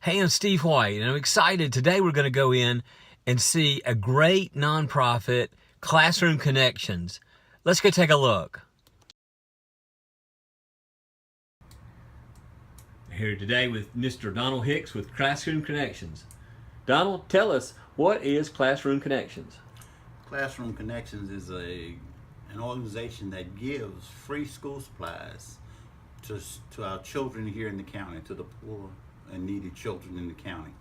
Hey, I'm Steve White, and I'm excited. Today we're going to go in and see a great nonprofit, Classroom Connections. Let's go take a look. Here today with Mr. Donald Hicks with Classroom Connections. Donald, tell us, what is Classroom Connections? Classroom Connections is an organization that gives free school supplies to our children here in the county, to the poor and needy children in the county.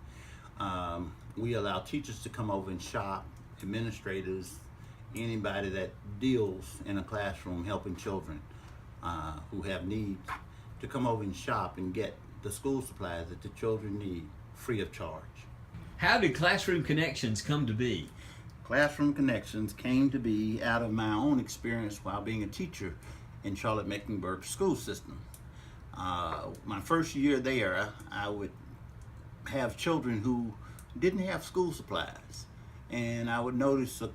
We allow teachers to come over and shop, administrators, anybody that deals in a classroom helping children who have needs, to come over and shop and get the school supplies that the children need free of charge. How did Classroom Connections come to be? Classroom Connections came to be out of my own experience while being a teacher in Charlotte-Mecklenburg school system. My first year there, I would have children who didn't have school supplies, and I would notice a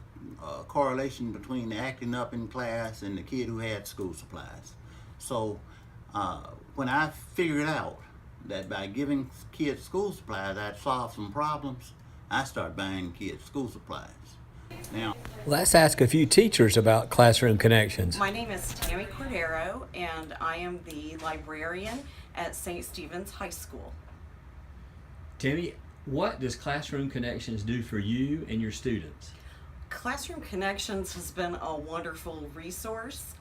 correlation between the acting up in class and the kid who had school supplies. So when I figured out that by giving kids school supplies I'd solve some problems, I started buying kids school supplies. Now, Let's ask a few teachers about Classroom Connections. My name is Tammy Cordero, and I am the librarian at St. Stephen's High School. Tammy, what does Classroom Connections do for you and your students? Classroom Connections has been a wonderful resource.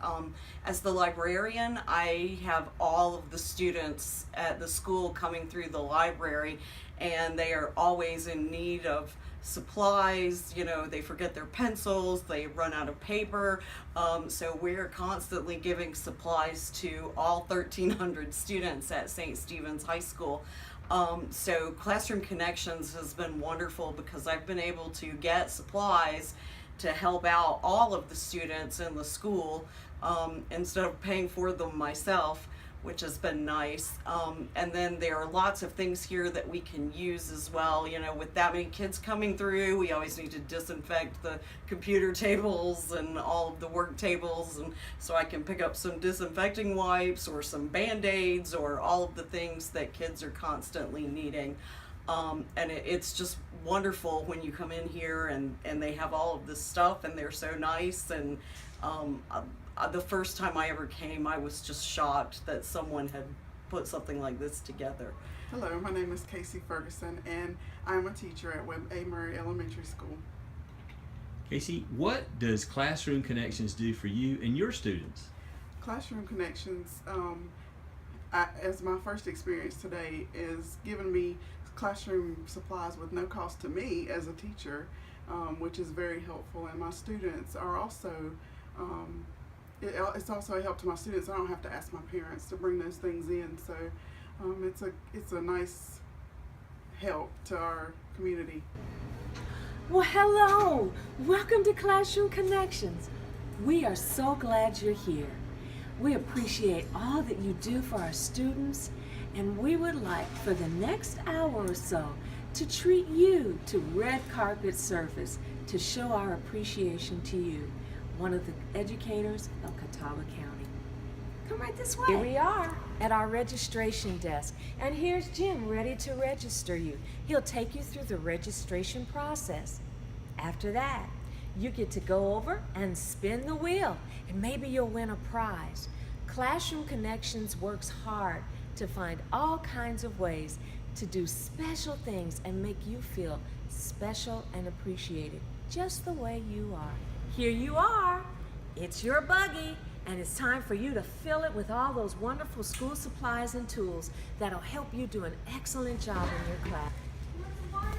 As the librarian, I have all of the students at the school coming through the library, and they are always in need of supplies. You know, they forget their pencils, they run out of paper, so we're constantly giving supplies to all 1,300 students at St. Stephen's High School. So Classroom Connections has been wonderful because I've been able to get supplies to help out all of the students in the school instead of paying for them myself, which has been nice. And then there are lots of things here that we can use as well. You know, with that many kids coming through, we always need to disinfect the computer tables and all of the work tables, and so I can pick up some disinfecting wipes or some Band-Aids or all of the things that kids are constantly needing. And it's just wonderful when you come in here and they have all of this stuff, and they're so nice. And the first time I ever came, I was just shocked that someone had put something like this together. Hello, my name is Casey Ferguson, and I'm a teacher at Webb A. Murray Elementary School. Casey, what does Classroom Connections do for you and your students? Classroom Connections, as my first experience today, is giving me classroom supplies with no cost to me as a teacher, which is very helpful. And my students are also, it's also a help to my students. I don't have to ask my parents to bring those things in, so it's a nice help to our community. Well, hello! Welcome to Classroom Connections. We are so glad you're here. We appreciate all that you do for our students, and we would like for the next hour or so to treat you to red carpet service to show our appreciation to you, one of the educators of Catawba County. Come right this way. Here we are at our registration desk, and here's Jim ready to register you. He'll take you through the registration process. After that, you get to go over and spin the wheel, and maybe you'll win a prize. Classroom Connections works hard to find all kinds of ways to do special things and make you feel special and appreciated, just the way you are. Here you are. It's your buggy, and it's time for you to fill it with all those wonderful school supplies and tools that'll help you do an excellent job in your class.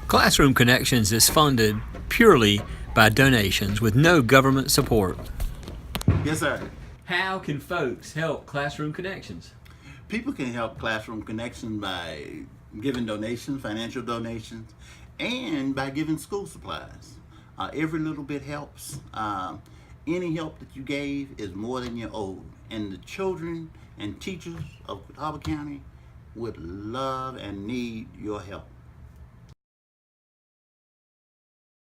Classroom Connections is funded purely by donations with no government support. yes, sir. How can folks help Classroom Connections? People can help Classroom Connection by giving donations, financial donations, and by giving school supplies. Every little bit helps. Any help that you gave is more than you owed. And the children and teachers of Catawba County would love and need your help.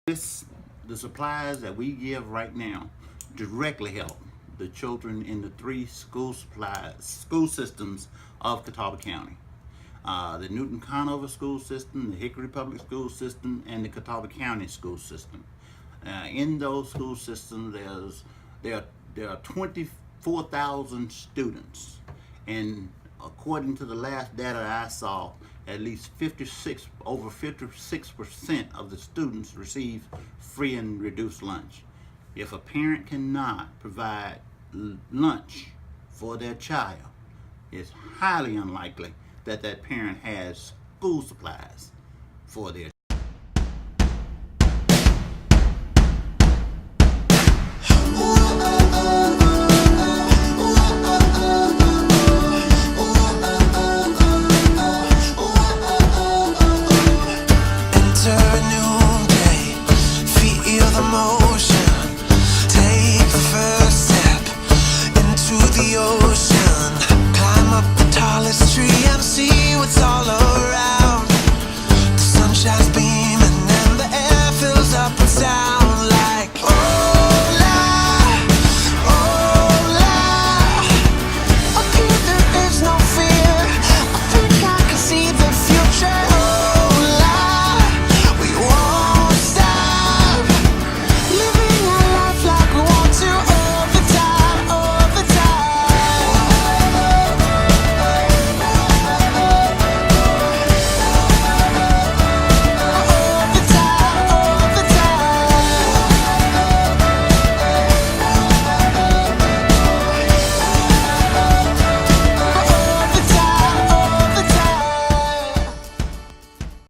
The supplies that we give right now directly help the children in the three school systems of Catawba County. the Newton Conover school system, the Hickory Public School system, and the Catawba County school system. In those school systems, there are 24,000 students, and according to the last data I saw, at least over 56% of the students receive free and reduced lunch. If a parent cannot provide lunch for their child, it's highly unlikely that that parent has school supplies for their